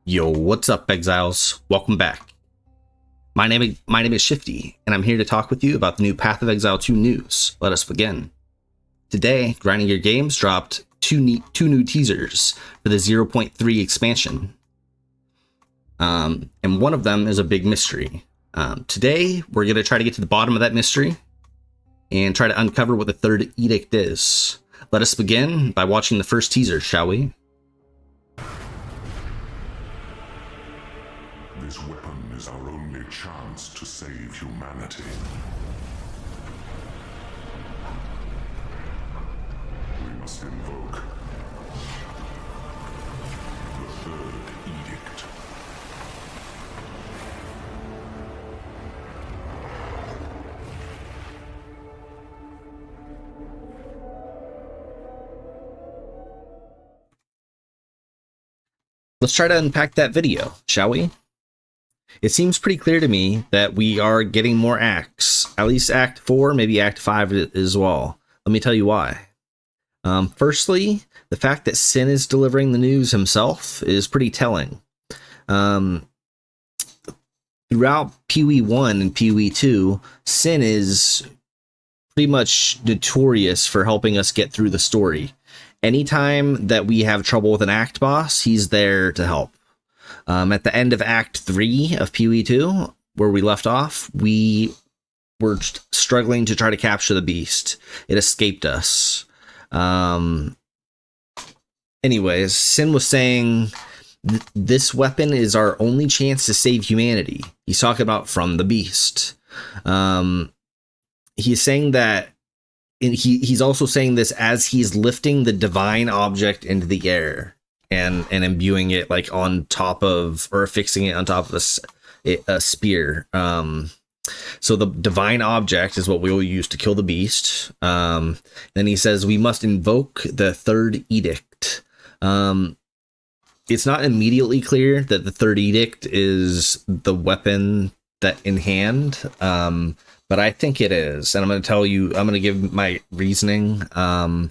Yo, what's up, Exiles? Welcome back. My name is Shifty, and I'm here to talk with you about the new Path of Exile 2 news. Let us begin. Today, Grinding Your Games dropped two new teasers for the 0.3 expansion. And one of them is a big mystery. Today, we're going to try to get to the bottom of that mystery and try to uncover what the Third Edict is. Let us begin by watching the first teaser, shall we? This weapon is our only chance to save humanity. We must invoke the Third Edict. Let's try to unpack that video, shall we? It seems pretty clear to me that we are getting more acts, at least Act 4, maybe Act 5 as well. Let me tell you why. Firstly, the fact that Sin is delivering the news himself is pretty telling. Throughout PoE1 and PoE2, Sin is pretty much notorious for helping us get through the story. Anytime that we have trouble with an act boss, he's there to help. At the end of Act 3 of PoE2, where we left off, we were struggling to try to capture the beast. It escaped us. Anyways, Sin was saying this weapon is our only chance to save humanity. He's talking about from the beast. He's saying that, and he's also saying this as he's lifting the divine object into the air and imbuing it like on top of, or fixing it on top of a spear. So the divine object is what we will use to kill the beast. Then he says we must invoke the Third Edict. It's not immediately clear that the Third Edict is the weapon that in hand, but I think it is. And I'm going to tell you, I'm going to give my reasoning. One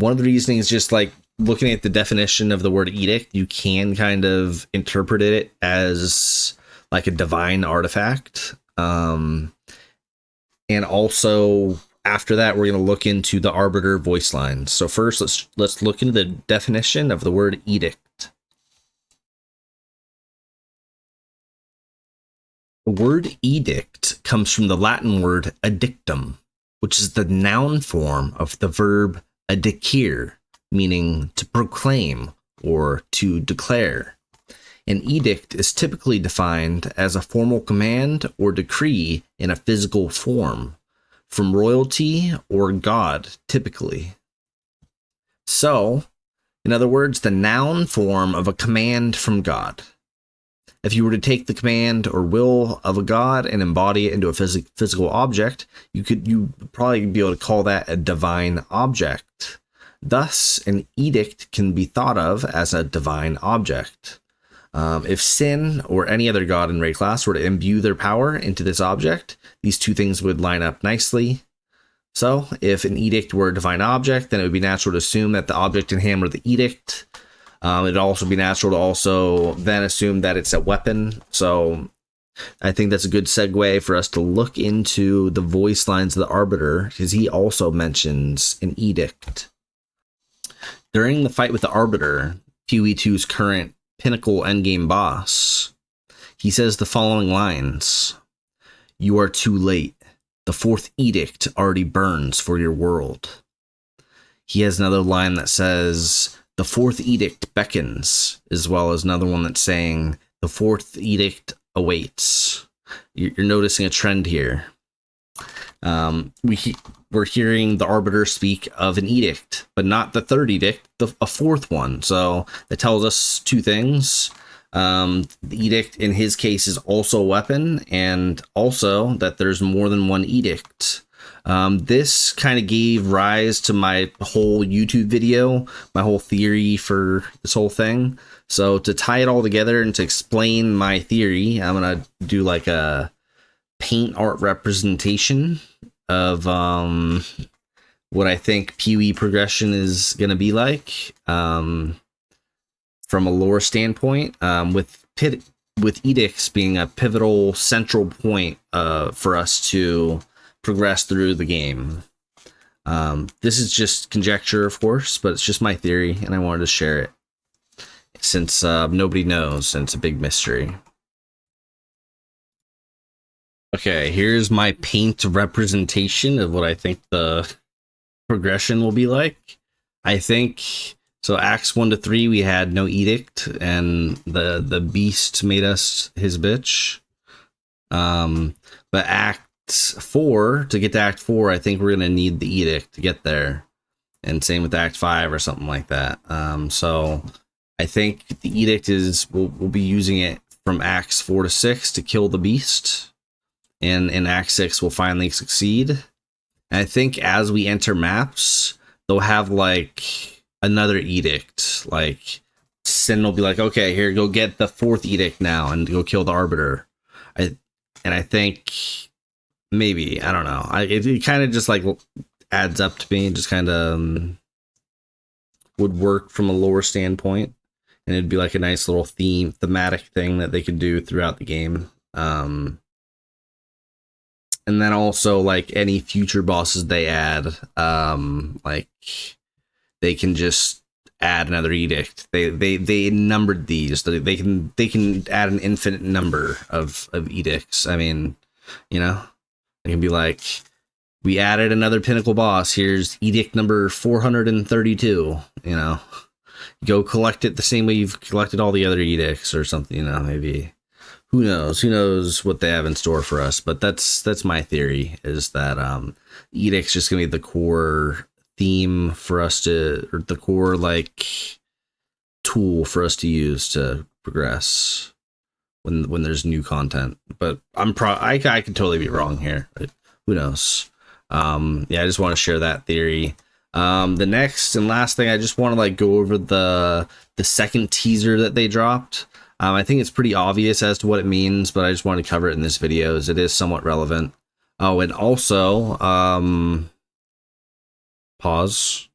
of the reasoning is just like looking at the definition of the word edict, you can kind of interpret it as like a divine artifact. And also after that, we're going to look into the Arbiter Voiceline. So first, let's look into the definition of the word edict. The word edict comes from the Latin word edictum, which is the noun form of the verb edicere, meaning to proclaim or to declare. An edict is typically defined as a formal command or decree in a physical form, from royalty or God, typically. So, in other words, the noun form of a command from God. If you were to take the command or will of a god and embody it into a physical object, you'd probably be able to call that a divine object. Thus, an edict can be thought of as a divine object. If Sin or any other god in Raid class were to imbue their power into this object, these two things would line up nicely. So, if an edict were a divine object, then it would be natural to assume that the object in hand were the edict. It'd also be natural to also then assume that it's a weapon. So, I think that's a good segue for us to look into the voice lines of the Arbiter, because he also mentions an edict. During the fight with the Arbiter, PoE2's current pinnacle endgame boss, he says the following lines: "You are too late. The Fourth Edict already burns for your world." He has another line that says, "The Fourth Edict beckons," as well as another one that's saying, "The Fourth Edict awaits." You're noticing a trend here. We're hearing the Arbiter speak of an edict, but not the Third Edict, a fourth one. So that tells us two things. The edict in his case is also a weapon, and also that there's more than one edict. This kind of gave rise to my whole YouTube video, my whole theory for this whole thing. So to tie it all together and to explain my theory, I'm going to do like a paint art representation of what I think PoE progression is going to be like. from a lore standpoint, with Edicts being a pivotal central point for us to progress through the game. This is just conjecture, of course, but it's just my theory, and I wanted to share it since nobody knows and it's a big mystery. Okay, here's my paint representation of what I think the progression will be like. I think so. Acts 1 to 3, we had no edict, and the beast made us his bitch. But Act 4, to get to Act 4, I think we're gonna need the edict to get there, and same with Act 5 or something like that. So I think the edict is we'll be using it from Acts 4 to 6 to kill the beast, and in Act 6 we'll finally succeed. And I think as we enter maps, they'll have like another edict, like Sin will be like, okay, here, go get the 4th edict now and go kill the Arbiter. I think maybe, I don't know, it kind of just like adds up to me, just kind of would work from a lore standpoint, and it'd be like a nice little thematic thing that they could do throughout the game. And then also like any future bosses they add, like they can just add another edict. They numbered these. They can add an infinite number of edicts. I mean, you know, they can be like, we added another pinnacle boss. Here's edict number 432. You know, go collect it the same way you've collected all the other edicts or something. You know, maybe. Who knows what they have in store for us. But that's my theory, is that edict's just gonna be the core theme for us to, or the core like tool for us to use to progress when there's new content. But I could totally be wrong here. Who knows? Yeah, I just want to share that theory. The next and last thing, I just want to like go over the second teaser that they dropped. I think it's pretty obvious as to what it means, but I just want to cover it in this video as it is somewhat relevant. Oh, and also, pause.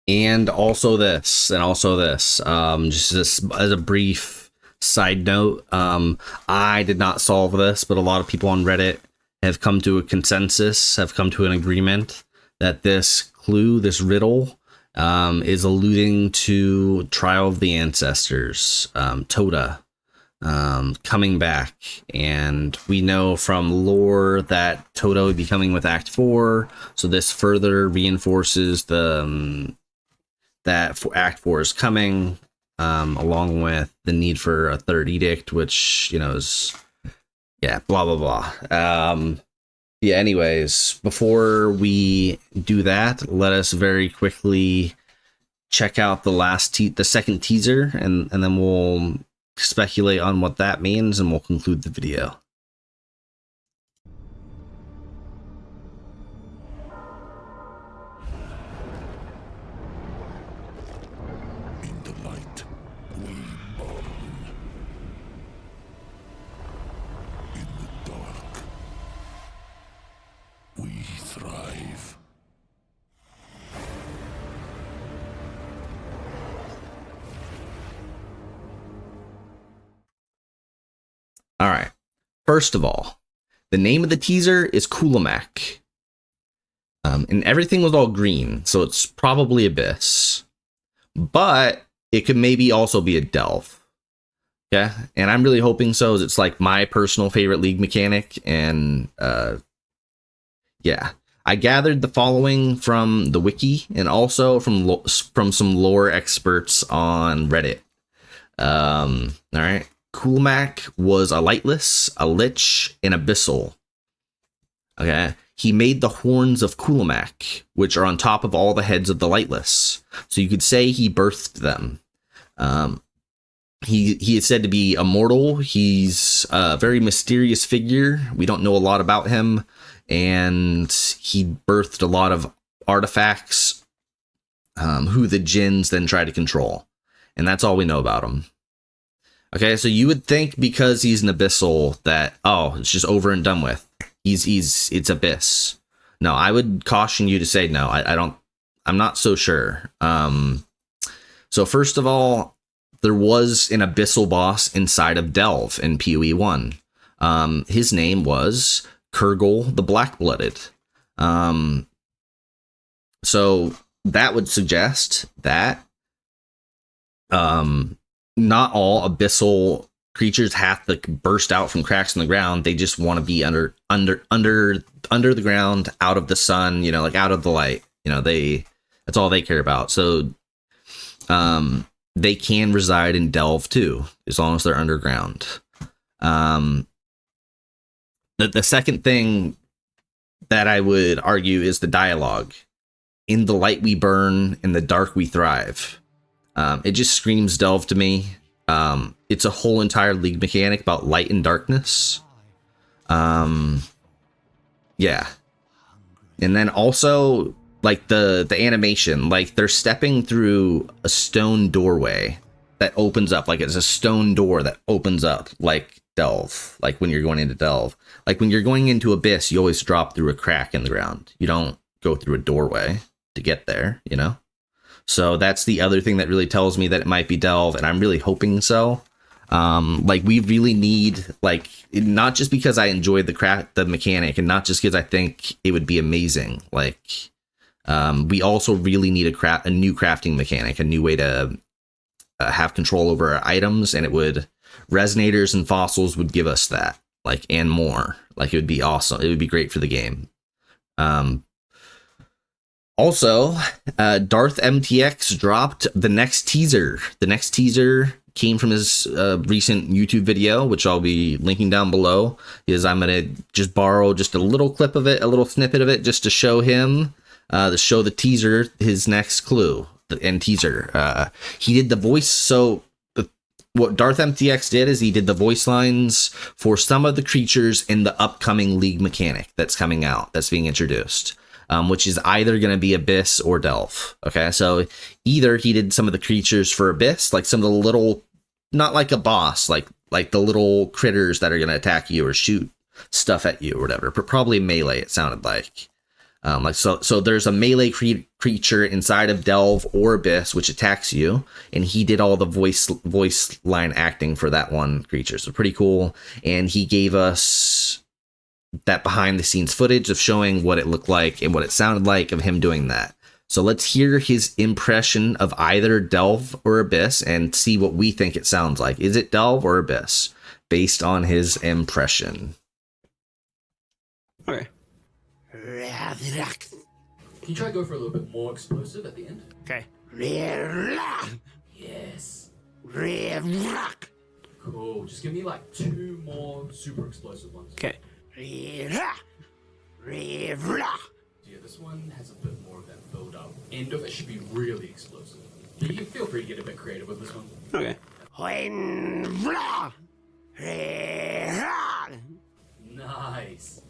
And also this, just as a brief side note, I did not solve this, but a lot of people on Reddit have come to a consensus, have come to an agreement that this clue, this riddle, is alluding to Trial of the Ancestors, Tota, coming back. And we know from lore that Tota would be coming with Act 4, so this further reinforces that Act 4 is coming, along with the need for a third edict, which, you know, is, yeah, blah, blah, blah. Yeah, anyways, before we do that, let us very quickly check out the second teaser, and then we'll speculate on what that means, and we'll conclude the video. In the light, we burn. In the dark, we thrive. All right. First of all, the name of the teaser is Kulemak. And everything was all green, so it's probably Abyss. But it could maybe also be a Delve. Yeah, and I'm really hoping so, as it's like my personal favorite League mechanic. And yeah, I gathered the following from the wiki and also from some lore experts on Reddit. All right. Kulemak was a lightless, a lich, and abyssal. Okay. He made the horns of Kulemak, which are on top of all the heads of the lightless. So you could say he birthed them. He is said to be immortal. He's a very mysterious figure. We don't know a lot about him. And he birthed a lot of artifacts, who the jinns then try to control. And that's all we know about him. Okay, so you would think because he's an abyssal that, oh, it's just over and done with. It's Abyss. No, I would caution you to say no. I'm not so sure. So first of all, there was an abyssal boss inside of Delve in PoE 1. His name was Kurgle the Black-Blooded. So that would suggest that not all abyssal creatures have to burst out from cracks in the ground. They just want to be under the ground, out of the sun, like out of the light. That's all they care about. So they can reside in Delve too, as long as they're underground. The second thing that I would argue is the dialogue. In the light we burn, in the dark we thrive. It just screams Delve to me. It's a whole entire League mechanic about light and darkness. Yeah. And then also, like, the animation, like, they're stepping through a stone doorway that opens up, like it's a stone door that opens up, like Delve, like when you're going into Delve. Like when you're going into Abyss, you always drop through a crack in the ground. You don't go through a doorway to get there, So that's the other thing that really tells me that it might be Delve, and I'm really hoping so. Like, we really need, like, not just because I enjoyed the mechanic, and not just because I think it would be amazing. Like, we also really need a new crafting mechanic, a new way to have control over our items, and resonators and fossils would give us that, like, and more. Like, it would be awesome. It would be great for the game. Also, DarthMtx dropped the next teaser. The next teaser came from his recent YouTube video, which I'll be linking down below. I'm going to just borrow just a little clip of it, a little snippet of it, just to show him, to show the teaser, his next clue and teaser. He did the voice. So what DarthMtx did is he did the voice lines for some of the creatures in the upcoming League mechanic that's coming out, that's being introduced. Which is either going to be Abyss or Delve. Okay, so either he did some of the creatures for Abyss, like some of the little, not like a boss, like the little critters that are going to attack you or shoot stuff at you or whatever, but probably melee, it sounded like. So there's a melee creature inside of Delve or Abyss which attacks you, and he did all the voice line acting for that one creature. So pretty cool. And he gave us that behind the scenes footage of showing what it looked like and what it sounded like of him doing that. So let's hear his impression of either Delve or Abyss and see what we think it sounds like. Is it Delve or Abyss based on his impression? Okay. Can you try to go for a little bit more explosive at the end? Okay. Yes. Cool. Just give me like 2 more super explosive ones. Okay. Yeah, this one has a bit more of that build up. End of it should be really explosive. You can feel free to get a bit creative with this one. Okay. Nice.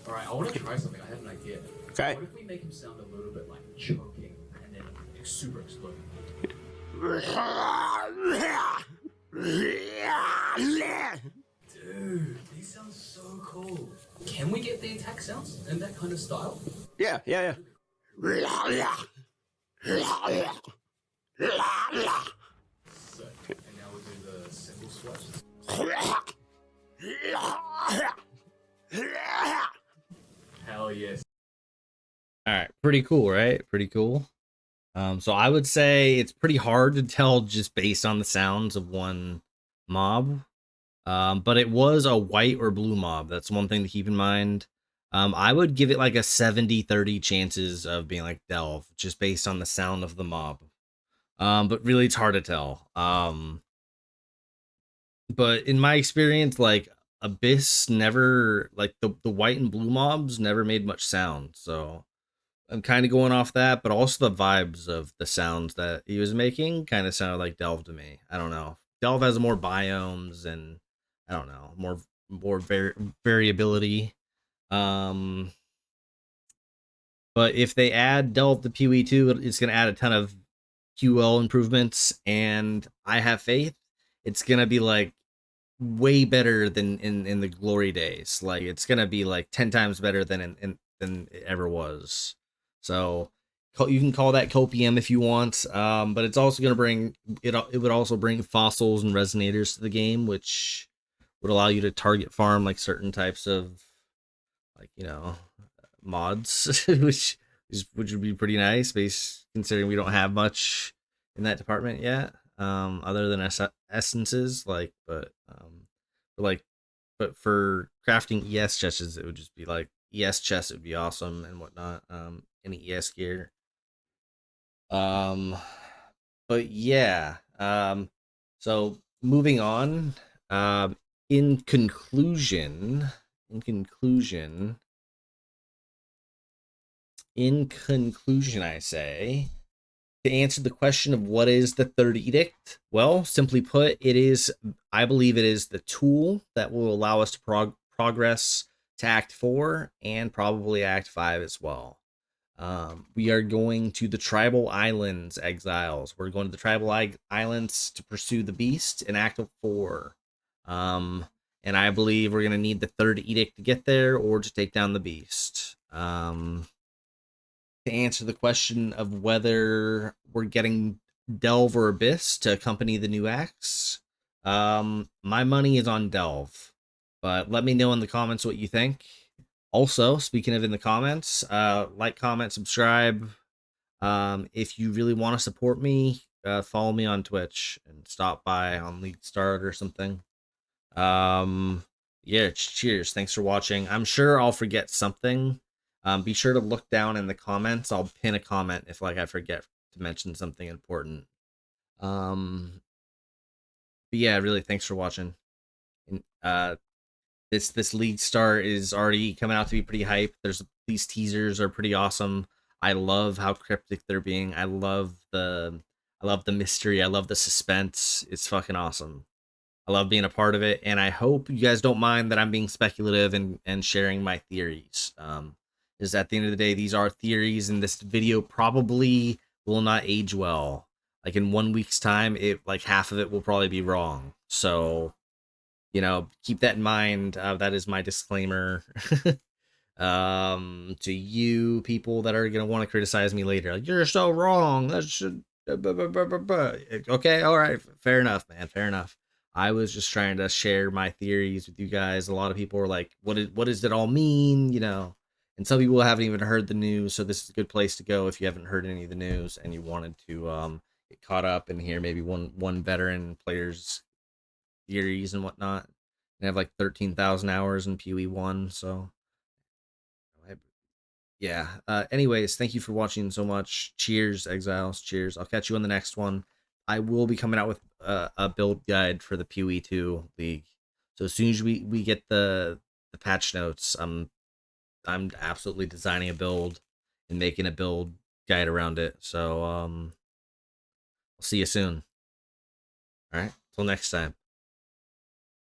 Alright, I want to try something. I have an idea. Okay. What if we make him sound a little bit like choking and then super exploding? Dude, these sound so cool. Can we get the attack sounds in that kind of style? Yeah. Sick. And now we'll do the symbol swaps. Hell yes. All right, pretty cool, right? Pretty cool. So I would say it's pretty hard to tell just based on the sounds of one mob. But it was a white or blue mob. That's one thing to keep in mind. I would give it like a 70-30 chances of being like Delve, just based on the sound of the mob. But really it's hard to tell. But in my experience, like Abyss never, like the white and blue mobs never made much sound. So I'm kind of going off that, but also the vibes of the sounds that he was making kind of sounded like Delve to me. I don't know. Delve has more biomes and I don't know, more variability. But if they add Delve to PoE 2, it's going to add a ton of QL improvements, and I have faith it's going to be like way better than in the glory days. Like it's going to be like 10 times better than it ever was. So You can call that Copium if you want, but it's also going to bring it. It would also bring fossils and resonators to the game, which would allow you to target farm like certain types of, like, you know, mods, which would be pretty nice, based considering we don't have much in that department yet, other than essences, like, like, but for crafting ES chests, it would just be like ES chests. It would be awesome and whatnot. Any ES gear. But yeah. So moving on. In conclusion, in conclusion, I say, to answer the question of what is the Third Edict, well, simply put, I believe it is the tool that will allow us to progress to Act 4 and probably Act 5 as well. We are going to the Tribal Islands, Exiles. We're going to the Tribal Islands to pursue the Beast in Act 4. And I believe we're going to need the Third Edict to get there, or to take down the Beast. To answer the question of whether we're getting Delve or Abyss to accompany the new acts, my money is on Delve. But let me know in the comments what you think. Also, speaking of in the comments, like, comment, subscribe. If you really want to support me, follow me on Twitch and stop by on League Start or something. Yeah, cheers. Thanks for watching. I'm sure I'll forget something. Be sure to look down in the comments. I'll pin a comment if, like, I forget to mention something important. But yeah, really, thanks for watching. And this League Start is already coming out to be pretty hype. These teasers are pretty awesome. I love how cryptic they're being. I love the mystery. I love the suspense. It's fucking awesome. I love being a part of it, and I hope you guys don't mind that I'm being speculative and sharing my theories. Because at the end of the day, these are theories, and this video probably will not age well. Like, in 1 week's time, like half of it will probably be wrong. So, you know, keep that in mind. That is my disclaimer. To you people that are gonna want to criticize me later, like, you're so wrong. That should. Okay, all right, fair enough, man. Fair enough. I was just trying to share my theories with you guys. A lot of people are like, what does it all mean? You know, and some people haven't even heard the news, so this is a good place to go if you haven't heard any of the news and you wanted to get caught up and hear maybe one veteran player's theories and whatnot. I have like 13,000 hours in PoE1, so yeah. Anyways, thank you for watching so much. Cheers, Exiles. Cheers. I'll catch you on the next one. I will be coming out with a build guide for the PoE2 League. So as soon as we get the patch notes, I'm absolutely designing a build and making a build guide around it. So I'll see you soon. All right. Till next time.